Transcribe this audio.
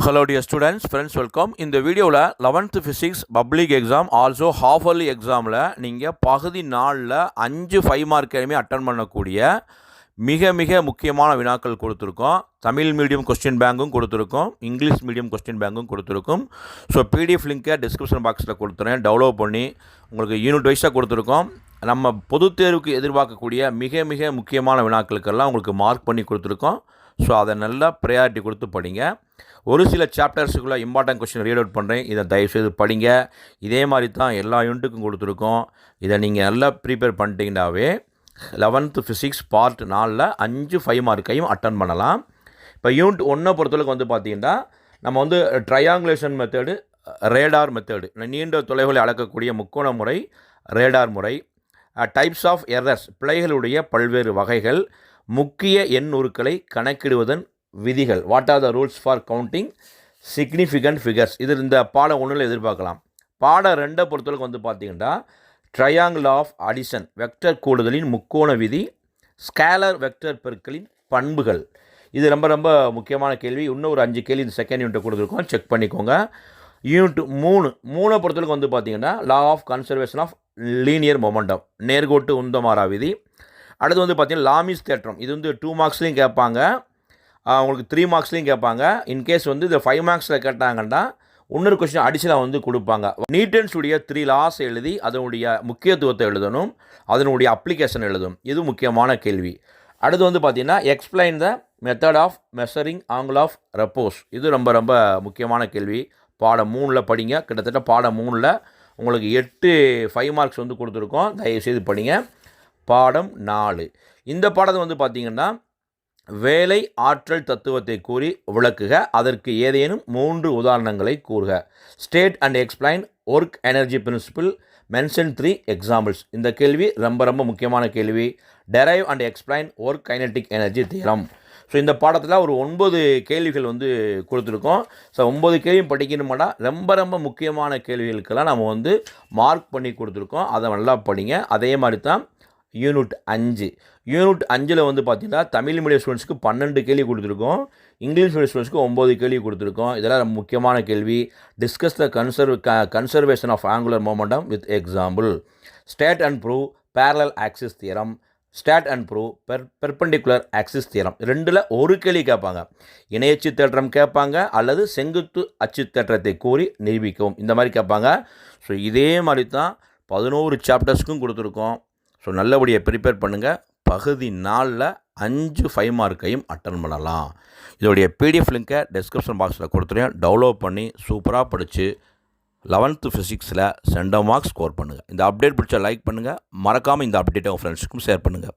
Hello dear students, friends welcome. இந்த வீடியோவில் 11th physics public exam also half yearly எக்ஸாமில் நீங்கள் பகுதி 4ல் 5 5 மார்க் எதுவுமே அட்டன் பண்ணக்கூடிய மிக முக்கியமான வினாக்கள் கொடுத்துருக்கோம். தமிழ் மீடியம் கொஸ்டின் பேங்கும் கொடுத்துருக்கோம், இங்கிலீஷ் மீடியம் கொஸ்டின் பேங்கும் கொடுத்துருக்கோம். ஸோ பிடிஎஃப் லிங்க்கை டிஸ்கிரிப்ஷன் பாக்ஸில் கொடுத்துறேன், டவுன்லோட் பண்ணி உங்களுக்கு யூனிட் வைஸாக கொடுத்துருக்கோம். நம்ம பொதுத் தேர்வுக்கு எதிர்பார்க்கக்கூடிய மிக முக்கியமான வினாக்களுக்கெல்லாம் உங்களுக்கு மார்க் பண்ணி கொடுத்துருக்கோம். ஸோ அதை நல்லா ப்ரையாரிட்டி கொடுத்து படிங்க. ஒரு சில சாப்டர்ஸுக்குள்ளே இம்பார்ட்டன்ட் கொஸ்டின் ரீட் அவுட் பண்ணுறேன், இதை தயவுசெய்து படிங்க. இதே மாதிரி தான் எல்லா யூனிட்டுக்கும் கொடுத்துருக்கோம். இதை நீங்கள் நல்லா ப்ரிப்பேர் பண்ணிட்டீங்கன்னாவே 11th ஃபிசிக்ஸ் பார்ட் 4ல் 5 5 மார்க்கையும் அட்டன் பண்ணலாம். இப்போ யூனிட் 1 பொறுத்தளவுக்கு வந்து பார்த்திங்கன்னா நம்ம வந்து ட்ரையாங்குலேஷன் மெத்தடு, ரேடார் மெத்தடு, நீண்ட தொலைவில் அளக்கக்கூடிய முக்கோண முறை, ரேடார் முறை, டைப்ஸ் ஆஃப் எரர்ஸ், பிழைகளுடைய பல்வேறு வகைகள், முக்கிய எண் உருக்களை கணக்கிடுவதன் விதிகள், what are the rules for counting significant figures, இது இந்த பாடம் 1ல் எதிர்பார்க்கலாம். பாடம் 2 பொறுத்தளவுக்கு வந்து பார்த்திங்கன்னா ட்ரையாங்கிள் ஆஃப் அடிஷன், வெக்டர் கூடுதலின் முக்கோண விதி, ஸ்கேலர் வெக்டர் பெருக்களின் பண்புகள். இது ரொம்ப முக்கியமான கேள்வி. இன்னும் ஒரு 5 கேள்வி இந்த செகண்ட் யூனிட்டை கொடுத்துருக்கோம், செக் பண்ணிக்கோங்க. யூனிட் 3 பொறுத்தளவுக்கு வந்து பார்த்திங்கன்னா law of conservation of linear momentum, நேர்கோட்டு உந்தமாரா விதி. அடுத்து வந்து பார்த்திங்கன்னா லாமிஸ் தேற்றம், இது வந்து 2 மார்க்ஸ்லையும் கேட்பாங்க, உங்களுக்கு 3 மார்க்ஸ்லையும் கேட்பாங்க. இன்கேஸ் வந்து இதை 5 மார்க்ஸில் கேட்டாங்கன்னா இன்னொரு கொஸ்டின் அடிஷனாக வந்து கொடுப்பாங்க. நியூட்டன்ஸுடைய 3 லாஸ் எழுதி அதனுடைய முக்கியத்துவத்தை எழுதணும், அதனுடைய அப்ளிகேஷன் எழுதணும். இது முக்கியமான கேள்வி. அடுத்து வந்து பார்த்திங்கன்னா explain the method of measuring angle of repose, இது ரொம்ப முக்கியமான கேள்வி. பாடம் 3ல் படிங்க. கிட்டத்தட்ட பாடம் 3ல் உங்களுக்கு 8 5 மார்க்ஸ் வந்து கொடுத்துருக்கோம், தயவுசெய்து படிங்க. பாடம் 4, இந்த பாடத்தை வந்து பார்த்திங்கன்னா வேலை ஆற்றல் தத்துவத்தை கூறி விளக்குக, அதற்கு ஏதேனும் 3 உதாரணங்களை கூறுக. State and explain work energy principle, mention 3 examples. இந்த கேள்வி ரொம்ப முக்கியமான கேள்வி. Derive and explain work kinetic energy theorem. So இந்த பாடத்தில் ஒரு 9 கேள்விகள் வந்து கொடுத்துருக்கோம். ஸோ 9 கேள்வியும் படிக்கணுமாடா, ரொம்ப முக்கியமான கேள்விகளுக்கெல்லாம் நம்ம வந்து மார்க் பண்ணி கொடுத்துருக்கோம். அதை நல்லா படிங்க. அதே மாதிரி தான் யூனிட் 5 வந்து பார்த்திங்கன்னா தமிழ் மீடியம் ஸ்டூடெண்ட்ஸ்க்கு 12 கேள்வி கொடுத்துருக்கோம், இங்கிலீஷ் மீடியம் ஸ்டூடெண்ட்ஸ்க்கு 9 கேள்வி கொடுத்துருக்கோம். இதெல்லாம் ரொம்ப முக்கியமான கேள்வி. Discuss the conservation of angular momentum with example, state and prove parallel axis theorem, state and prove perpendicular axis theorem. 2ல் ஒரு கேள்வி கேட்பாங்க. இணையச்சு தேற்றம் கேட்பாங்க, அல்லது செங்குத்து அச்சு தேற்றத்தை கூறி நிரூபிக்கவும், இந்த மாதிரி கேட்பாங்க. ஸோ இதே மாதிரி தான் 11 சாப்டர்ஸ்க்கும் கொடுத்துருக்கோம். ஸோ நல்லபடியாக ப்ரிப்பேர் பண்ணுங்கள். பகுதி 4ல் 5 5 மார்க்கையும் அட்டன் பண்ணலாம். இதோடைய பிடிஎஃப் லிங்க்கை டிஸ்கிரிப்ஷன் பாக்ஸில் கொடுத்துருக்கேன், டவுன்லோட் பண்ணி சூப்பராக படித்து 11th ஃபிசிக்ஸில் 2 மார்க்ஸ் ஸ்கோர் பண்ணுங்கள். இந்த அப்டேட் பிடிச்சா லைக் பண்ணுங்கள், மறக்காமல் இந்த அப்டேட்டை உங்கள் ஃப்ரெண்ட்ஸுக்கும் ஷேர் பண்ணுங்கள்.